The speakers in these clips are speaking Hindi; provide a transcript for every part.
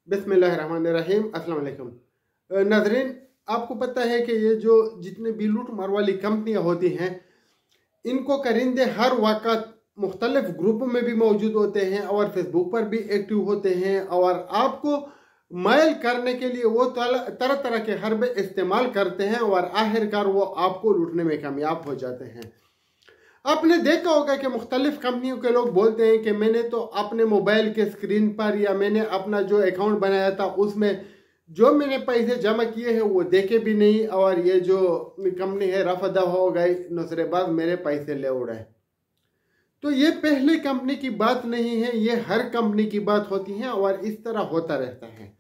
बिस्मिल्लाहिर्रहमानिर्रहीम। अस्सलाम वालेकुम नाज़रीन, आपको पता है कि ये जो जितने भी लूट मार वाली कंपनियां होती हैं, इनको करिंदे हर वक्त मुख्तलिफ ग्रुपों में भी मौजूद होते हैं और फेसबुक पर भी एक्टिव होते हैं और आपको मायल करने के लिए वो तरह तरह के हरबे इस्तेमाल करते हैं और आखिरकार वो आपको लूटने में कामयाब हो जाते हैं। आपने देखा होगा कि मुख्तलिफ कंपनियों के लोग बोलते हैं कि मैंने तो अपने मोबाइल के स्क्रीन पर या मैंने अपना जो अकाउंट बनाया था उसमें जो मैंने पैसे जमा किए हैं वो देखे भी नहीं और ये जो कंपनी है रफा दफा हो गई, नुसरेबाज मेरे पैसे ले उड़े। तो ये पहले कंपनी की बात नहीं है, ये हर कंपनी की बात होती है और इस तरह होता रहता है।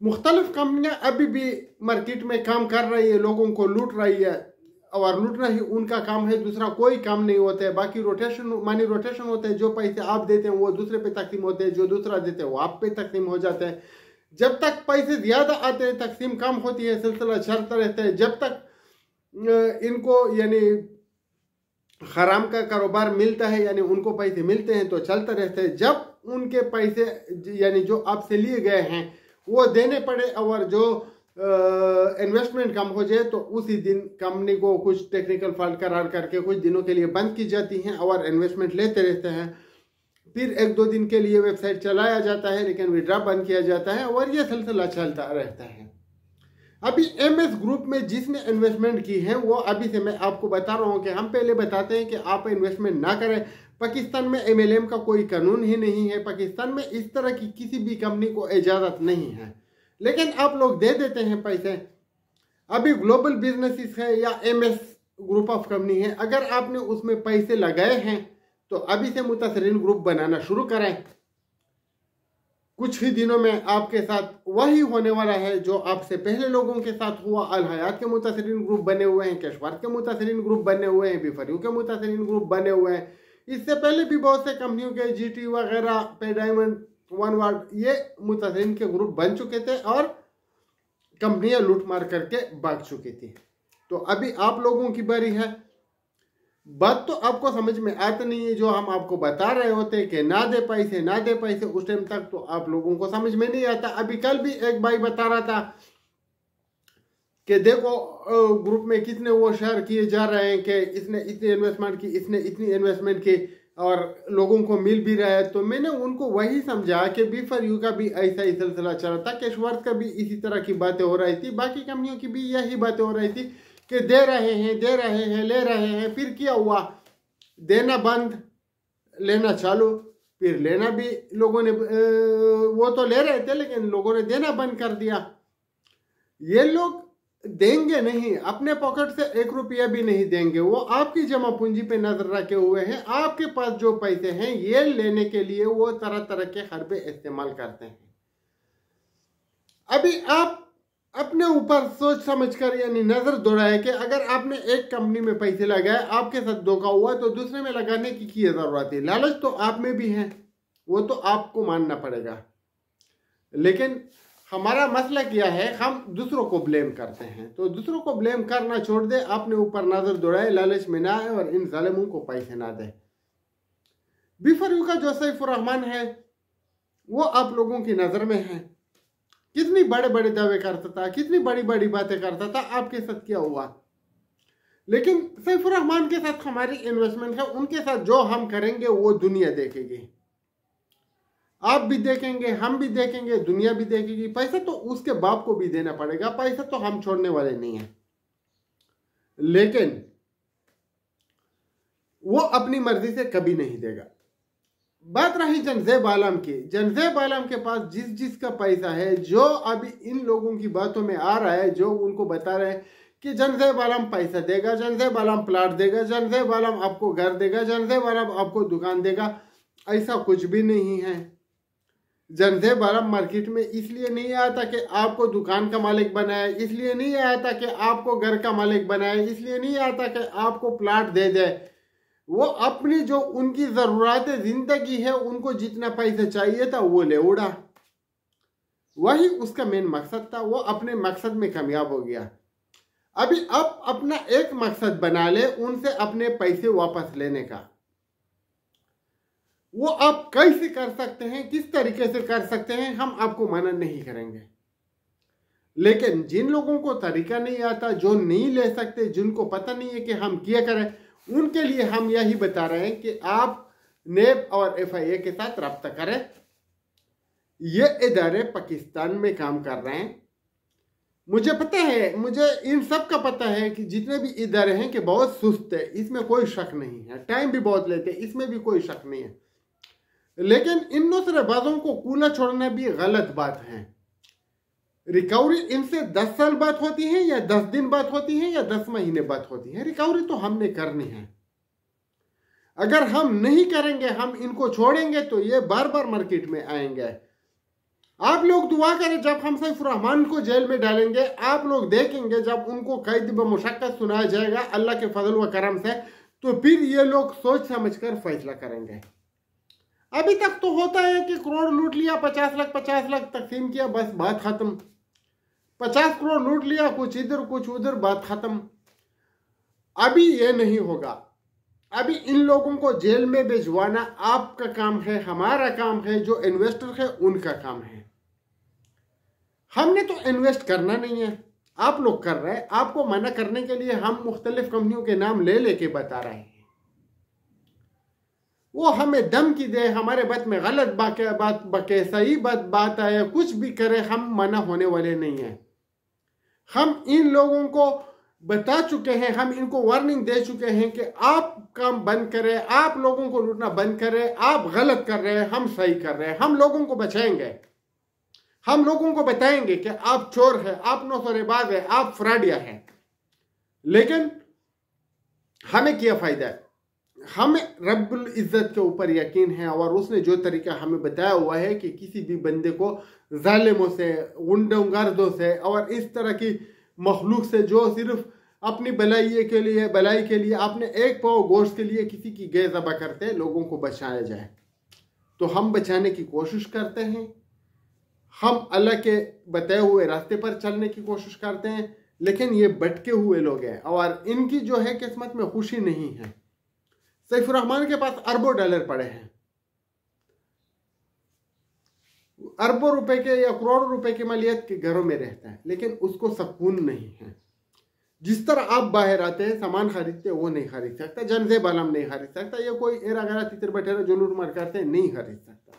मुख्तलिफ कंपनियां अभी भी मार्केट में काम कर रही है, लोगों को लूट रही है और लूटना ही उनका काम है, दूसरा कोई काम नहीं होता है। बाकी मनी रोटेशन होता है, जो पैसे आप देते हैं वो दूसरे पे तकसीम होते हैं, जो दूसरा देते हैं वो आप पे तकसीम हो जाते हैं। जब तक पैसे ज्यादा आते हैं तकसीम कम होती है, सिलसिला चलता रहता है। जब तक इनको यानी हराम का कारोबार मिलता है यानी उनको पैसे मिलते हैं तो चलता रहता है। जब उनके पैसे यानी जो आपसे लिए गए हैं वो देने पड़े और जो इन्वेस्टमेंट कम हो जाए तो उसी दिन कंपनी को कुछ टेक्निकल फॉल्ट करार करके कुछ दिनों के लिए बंद की जाती हैं और इन्वेस्टमेंट लेते रहते हैं। फिर एक दो दिन के लिए वेबसाइट चलाया जाता है लेकिन विड्रॉ बंद किया जाता है और यह सिलसिला चलता रहता है। अभी एमएस ग्रुप में जिसने इन्वेस्टमेंट की है वो अभी से मैं आपको बता रहा हूँ कि हम पहले बताते हैं कि आप इन्वेस्टमेंट ना करें। पाकिस्तान में एमएलएम का कोई कानून ही नहीं है, पाकिस्तान में इस तरह की किसी भी कंपनी को इजाज़त नहीं है, लेकिन आप लोग दे देते हैं पैसे। अभी ग्लोबल बिजनेसेस है या एमएस ग्रुप ऑफ कंपनी है, अगर आपने उसमें पैसे लगाए हैं तो अभी से मुतासरीन ग्रुप बनाना शुरू करें। कुछ ही दिनों में आपके साथ वही होने वाला है जो आपसे पहले लोगों के साथ हुआ। अल हयात के मुतासरीन ग्रुप बने हुए हैं, कैशवर्थ के मुतासरीन ग्रुप बने हुए हैं, बीफरियो के मुतासरीन ग्रुप बने हुए हैं। इससे पहले भी बहुत से कंपनियों के जीटी वगैरह, पे डायमंड, वन वार्ड, ये मुतासरीन के ग्रुप बन चुके थे और कंपनियां लूट मार करके भाग चुकी थी। तो अभी आप लोगों की बारी है। बात तो आपको समझ में आता नहीं है, जो हम आपको बता रहे होते हैं कि ना दे पैसे ना दे पैसे, उस टाइम तक तो आप लोगों को समझ में नहीं आता। अभी कल भी एक भाई बता रहा था कि देखो ग्रुप में कितने वो शेयर किए जा रहे हैं कि इसने इतनी इन्वेस्टमेंट की, इसने इतनी इन्वेस्टमेंट की और लोगों को मिल भी रहा है। तो मैंने उनको वही समझा कि बीफर यू का भी ऐसा ही सिलसिला चल रहा था, कैशवर्थ का भी इसी तरह की बातें हो रही थी, बाकी कंपनियों की भी यही बातें हो रही थी कि दे रहे हैं ले रहे हैं। फिर क्या हुआ, देना बंद, लेना चालू। फिर लेना भी लोगों ने वो तो ले रहे थे लेकिन लोगों ने देना बंद कर दिया। ये लोग देंगे नहीं, अपने पॉकेट से 1 रुपया भी नहीं देंगे, वो आपकी जमा पूंजी पे नजर रखे हुए हैं। आपके पास जो पैसे हैं ये लेने के लिए वो तरह तरह के हरबे इस्तेमाल करते हैं। अभी आप अपने ऊपर सोच समझ कर यानी नजर दौड़ाए कि अगर आपने एक कंपनी में पैसे लगाए, आपके साथ धोखा हुआ, तो दूसरे में लगाने की जरूरत है। लालच तो आप में भी है, वो तो आपको मानना पड़ेगा। लेकिन हमारा मसला क्या है, हम दूसरों को ब्लेम करते हैं। तो दूसरों को ब्लेम करना छोड़ दे, अपने ऊपर नजर दौड़ाए, लालच में ना आए और इन जालिमों को पैसे ना दे। बीफर का जो सैफुर रहमान है वो आप लोगों की नजर में है, कितनी बड़े बड़े दावे करता था, कितनी बड़ी बड़ी बातें करता था। आपके साथ क्या हुआ? लेकिन सैफुर रहमान के साथ हमारी इन्वेस्टमेंट है, उनके साथ जो हम करेंगे वो दुनिया देखेगी। आप भी देखेंगे, हम भी देखेंगे, दुनिया भी देखेगी। पैसा तो उसके बाप को भी देना पड़ेगा, पैसा तो हम छोड़ने वाले नहीं हैं। लेकिन वो अपनी मर्जी से कभी नहीं देगा। बात रही जनजेब आलम की, जनजेब आलम के पास जिसका पैसा है, जो अभी इन लोगों की बातों में आ रहा है, जो उनको बता रहे हैं कि जनजेब आलम पैसा देगा, जनजेब आलम प्लाट देगा, जनजेब आलम आपको घर देगा, जनजेब आलम आपको दुकान देगा, ऐसा कुछ भी नहीं है। जनजेब आलम मार्केट में इसलिए नहीं आया था कि आपको दुकान का मालिक बनाए, इसलिए नहीं आया था कि आपको घर का मालिक बनाए, इसलिए नहीं आया था कि आपको प्लाट दे दे। वो अपनी जो उनकी जरूरत जिंदगी है, उनको जितना पैसा चाहिए था वो ले उड़ा, वही उसका मेन मकसद था। वो अपने मकसद में कामयाब हो गया। अभी अब अपना एक मकसद बना ले, उनसे अपने पैसे वापस लेने का। वो आप कैसे कर सकते हैं, किस तरीके से कर सकते हैं, हम आपको मना नहीं करेंगे। लेकिन जिन लोगों को तरीका नहीं आता, जो नहीं ले सकते, जिनको पता नहीं है कि हम क्या करें, उनके लिए हम यही बता रहे हैं कि आप नेब और FIA के साथ रब्ता करें। ये इदारे पाकिस्तान में काम कर रहे हैं। मुझे पता है, मुझे इन सब का पता है कि जितने भी इदारे हैं कि बहुत सुस्त है, इसमें कोई शक नहीं है, टाइम भी बहुत लेते हैं, इसमें भी कोई शक नहीं है। लेकिन इन नुसरतबाजों को कूला छोड़ना भी गलत बात है। रिकवरी इनसे 10 साल बाद होती है या 10 दिन बाद होती है या 10 महीने बाद होती है, रिकवरी तो हमने करनी है। अगर हम नहीं करेंगे, हम इनको छोड़ेंगे तो ये बार बार मार्केट में आएंगे। आप लोग दुआ करें, जब हम सैफ रहमान को जेल में डालेंगे, आप लोग देखेंगे जब उनको कैद बमुशक्कत सुनाया जाएगा अल्लाह के फजल व करम से, तो फिर ये लोग सोच समझकर फैसला करेंगे। अभी तक तो होता है कि करोड़ लूट लिया, 50 लाख तकसीम किया, बस बात खत्म। 50 करोड़ लूट लिया, कुछ इधर कुछ उधर, बात खत्म। अभी ये नहीं होगा। अभी इन लोगों को जेल में भिजवाना आपका काम है, हमारा काम है, जो इन्वेस्टर है उनका काम है। हमने तो इन्वेस्ट करना नहीं है, आप लोग कर रहे हैं। आपको मना करने के लिए हम मुख्तलिफ कंपनियों के नाम ले लेके बता रहे हैं। वो हमें धमकी दे, हमारे बात में गलत बात बके, सही बात आए, कुछ भी करे, हम मना होने वाले नहीं है। हम इन लोगों को बता चुके हैं, हम इनको वार्निंग दे चुके हैं कि आप काम बंद करें, आप लोगों को लूटना बंद करें। आप गलत कर रहे हैं, हम सही कर रहे हैं। हम लोगों को बचाएंगे, हम लोगों को बताएंगे कि आप चोर है, आप नौसरेबाज है, आप फ्रॉडिया है। लेकिन हमें क्या फायदा है? हमें रब्बुल इज्जत के ऊपर यकीन है और उसने जो तरीका हमें बताया हुआ है कि किसी भी बंदे को जालिमों से, गुंडागर्दों से और इस तरह की मखलूक से जो सिर्फ अपनी भलाई के लिए अपने एक पाव गोश्त के लिए किसी की गए ज़बा करते हैं, लोगों को बचाया जाए। तो हम बचाने की कोशिश करते हैं, हम अल्लाह के बताए हुए रास्ते पर चलने की कोशिश करते हैं। लेकिन ये भटके हुए लोग हैं और इनकी जो है किस्मत में खुशी नहीं है। सैफ रहमान के पास अरबों डॉलर पड़े हैं, अरबों रुपए के या करोड़ों रुपए की मालियत के घरों में रहता है, लेकिन उसको सुकून नहीं है। जिस तरह आप बाहर आते हैं, सामान खरीदते, वो नहीं खरीद सकता। जनजेब आलम नहीं खरीद सकता। ये कोई एरा गरा तितर बटेरा जो लूट मार करते हैं, नहीं खरीद सकता,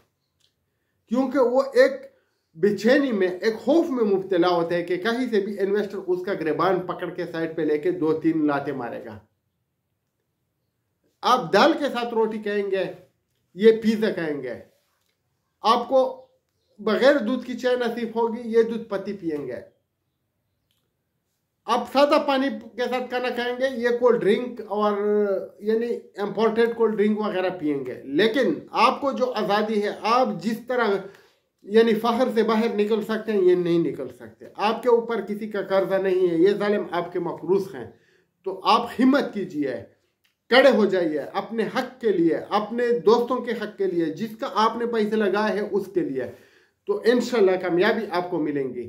क्योंकि वो एक बेचैनी में, एक खौफ में मुब्तला होता है कि कहीं से भी इन्वेस्टर उसका गिरबान पकड़ के साइड पे लेके 2-3 लाते मारेगा। आप दाल के साथ रोटी कहेंगे, ये पिज्जा कहेंगे। आपको बगैर दूध की चाय नसीब होगी, ये दूध पत्ती पिएंगे। आप सादा पानी के साथ खाना खाएंगे, ये कोल्ड ड्रिंक और यानी इंपोर्टेड कोल्ड ड्रिंक वगैरह पिएंगे। लेकिन आपको जो आज़ादी है, आप जिस तरह यानी फखर से बाहर निकल सकते हैं, ये नहीं निकल सकते। आपके ऊपर किसी का कर्जा नहीं है, ये जालिम आपके मकरूज हैं। तो आप हिम्मत कीजिए, कड़े हो जाइए अपने हक के लिए, अपने दोस्तों के हक के लिए, जिसका आपने पैसे लगाए हैं उसके लिए। तो इंशाल्लाह कामयाबी आपको मिलेंगी।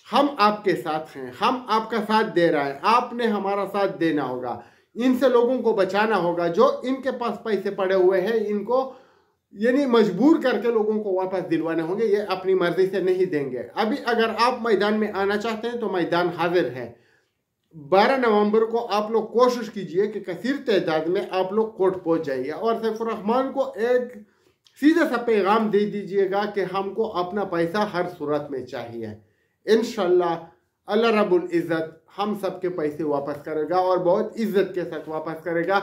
हम आपके साथ हैं, हम आपका साथ दे रहे हैं, आपने हमारा साथ देना होगा। इनसे लोगों को बचाना होगा। जो इनके पास पैसे पड़े हुए हैं, इनको यानी मजबूर करके लोगों को वापस दिलवाने होंगे। ये अपनी मर्जी से नहीं देंगे। अभी अगर आप मैदान में आना चाहते हैं तो मैदान हाजिर है। 12 नवंबर को आप लोग कोशिश कीजिए कि कसीर तादाद में आप लोग कोर्ट पहुंच जाइए और सैफ रहमान को एक सीधा सा पैगाम दे दीजिएगा कि हमको अपना पैसा हर सूरत में चाहिए। इंशाल्लाह अल्लाह रब्बुल इज़्ज़त हम सबके पैसे वापस करेगा और बहुत इज्जत के साथ वापस करेगा।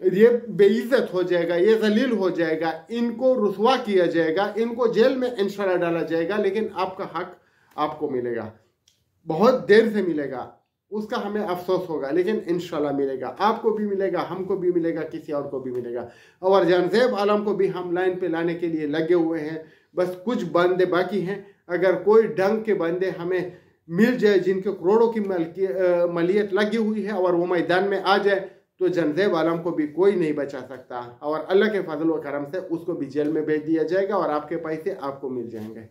ये बेइज्जत हो जाएगा, ये जलील हो जाएगा, इनको रुसवा किया जाएगा, इनको जेल में इंशाल्लाह डाला जाएगा। लेकिन आपका हक आपको मिलेगा, बहुत देर से मिलेगा, उसका हमें अफसोस होगा, लेकिन इंशाल्लाह मिलेगा। आपको भी मिलेगा, हमको भी मिलेगा, किसी और को भी मिलेगा। और जनजेब आलम को भी हम लाइन पे लाने के लिए लगे हुए हैं। बस कुछ बंदे बाकी हैं। अगर कोई ढंग के बंदे हमें मिल जाए जिनके करोड़ों की मलियत लगी हुई है और वो मैदान में आ जाए, तो जनजेब आलम को भी कोई नहीं बचा सकता और अल्लाह के फजल व करम से उसको भी जेल में भेज दिया जाएगा और आपके पैसे आपको मिल जाएंगे।